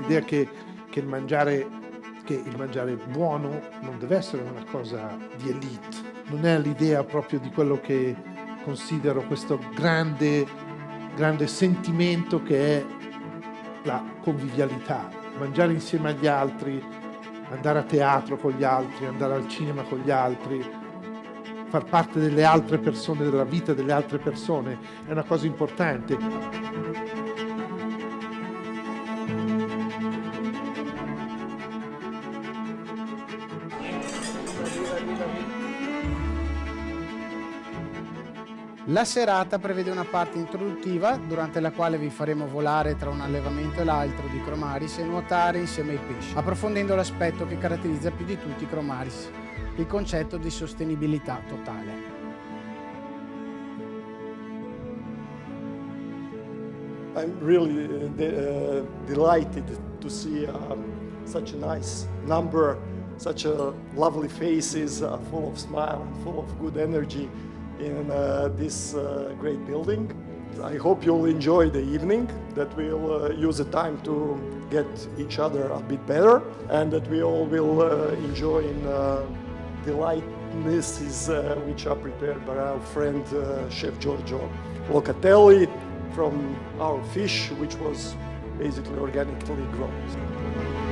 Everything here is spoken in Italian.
l'idea che il mangiare buono non deve essere una cosa di elite, non è l'idea proprio di quello che considero questo grande sentimento che è la convivialità, mangiare insieme agli altri, andare a teatro con gli altri, andare al cinema con gli altri, far parte delle altre persone, della vita delle altre persone, è una cosa importante. La serata prevede una parte introduttiva durante la quale vi faremo volare tra un allevamento e l'altro di Cromaris e nuotare insieme ai pesci, approfondendo l'aspetto che caratterizza più di tutti i Cromaris, il concetto di sostenibilità totale. I'm really delighted to see such a nice number, such a lovely faces, full of smile and full of good energy in this great building. I hope you'll enjoy the evening, that we'll use the time to get each other a bit better, and that we all will enjoy in delightnesses which are prepared by our friend Chef Giorgio Locatelli from our fish, which was basically organically grown.